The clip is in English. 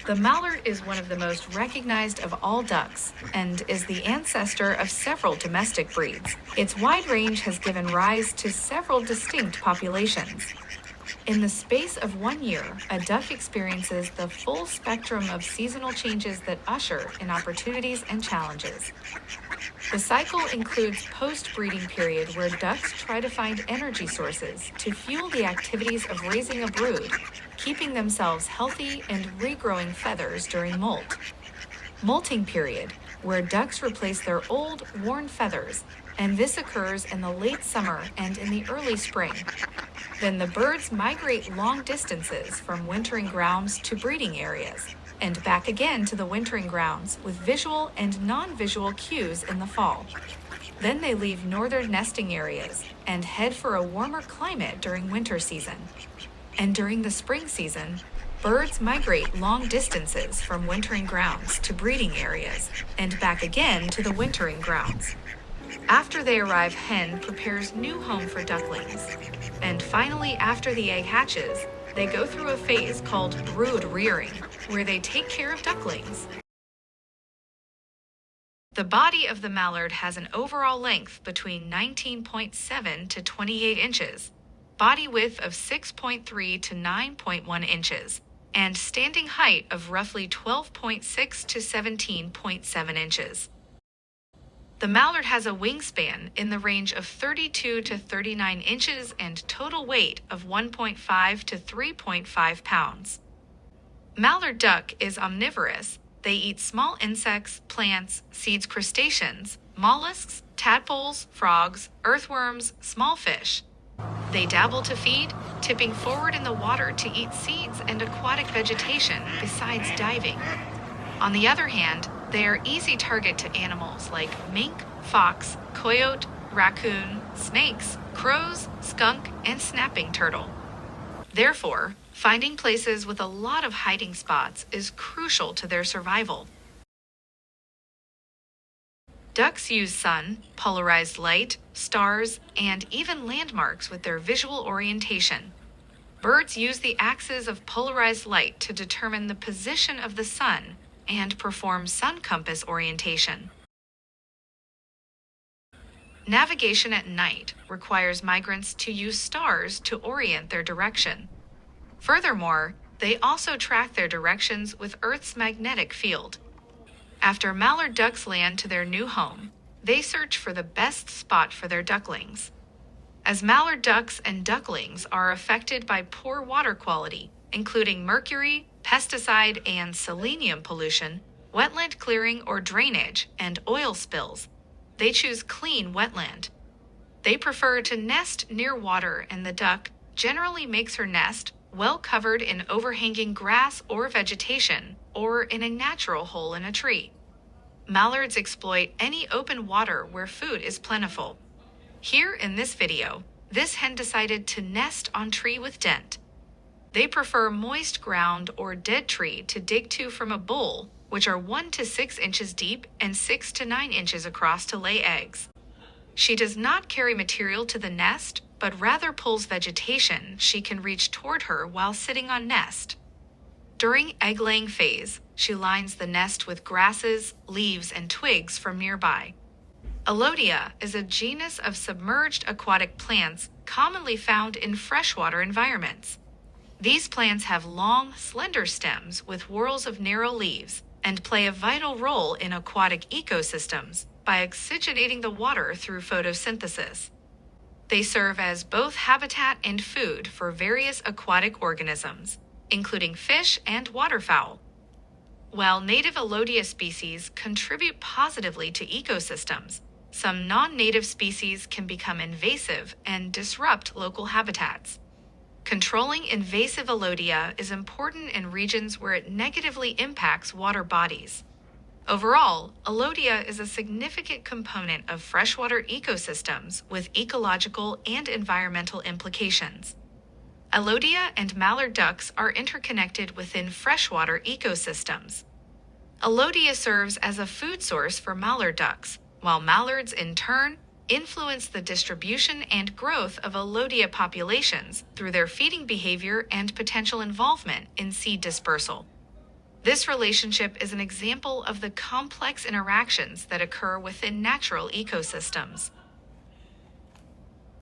The mallard is one of the most recognized of all ducks and is the ancestor of several domestic breeds. Its wide range has given rise to several distinct populations. In the space of 1 year, a duck experiences the full spectrum of seasonal changes that usher in opportunities and challenges. The cycle includes post-breeding period where ducks try to find energy sources to fuel the activities of raising a brood, keeping themselves healthy and regrowing feathers during molt. Molting period, where ducks replace their old, worn feathers, and this occurs in the late summer and in the early spring. Then the birds migrate long distances from wintering grounds to breeding areas, and back again to the wintering grounds with visual and non-visual cues in the fall. Then they leave northern nesting areas and head for a warmer climate during winter season. And during the spring season, birds migrate long distances from wintering grounds to breeding areas and back again to the wintering grounds. After they arrive, hen prepares new home for ducklings. And finally, after the egg hatches, they go through a phase called brood rearing, where they take care of ducklings. The body of the mallard has an overall length between 19.7 to 28 inches, body width of 6.3 to 9.1 inches, and standing height of roughly 12.6 to 17.7 inches. The mallard has a wingspan in the range of 32 to 39 inches and total weight of 1.5 to 3.5 pounds. Mallard duck is omnivorous. They eat small insects, plants, seeds, crustaceans, mollusks, tadpoles, frogs, earthworms, small fish. They dabble to feed, tipping forward in the water to eat seeds and aquatic vegetation besides diving. On the other hand, they are easy target to animals like mink, fox, coyote, raccoon, snakes, crows, skunk, and snapping turtle. Therefore, finding places with a lot of hiding spots is crucial to their survival. Ducks use sun, polarized light, stars, and even landmarks with their visual orientation. Birds use the axis of polarized light to determine the position of the sun and perform sun compass orientation. Navigation at night requires migrants to use stars to orient their direction. Furthermore, they also track their directions with Earth's magnetic field. After mallard ducks land to their new home, they search for the best spot for their ducklings. As mallard ducks and ducklings are affected by poor water quality, including mercury, pesticide, and selenium pollution, wetland clearing or drainage, and oil spills, they choose clean wetland. They prefer to nest near water, and the duck generally makes her nest well covered in overhanging grass or vegetation, or in a natural hole in a tree. Mallards exploit any open water where food is plentiful. Here in this video, this hen decided to nest on tree with dent. They prefer moist ground or dead tree to dig to from a bowl, which are 1 to 6 inches deep and 6 to 9 inches across to lay eggs. She does not carry material to the nest, but rather pulls vegetation she can reach toward her while sitting on nest. During egg-laying phase, she lines the nest with grasses, leaves, and twigs from nearby. Alodia is a genus of submerged aquatic plants commonly found in freshwater environments. These plants have long, slender stems with whorls of narrow leaves and play a vital role in aquatic ecosystems by oxygenating the water through photosynthesis. They serve as both habitat and food for various aquatic organisms, including fish and waterfowl. While native Alodia species contribute positively to ecosystems, some non-native species can become invasive and disrupt local habitats. Controlling invasive Alodia is important in regions where it negatively impacts water bodies. Overall, Alodia is a significant component of freshwater ecosystems with ecological and environmental implications. Alodia and mallard ducks are interconnected within freshwater ecosystems. Alodia serves as a food source for mallard ducks, while mallards in turn influence the distribution and growth of Alodia populations through their feeding behavior and potential involvement in seed dispersal. This relationship is an example of the complex interactions that occur within natural ecosystems.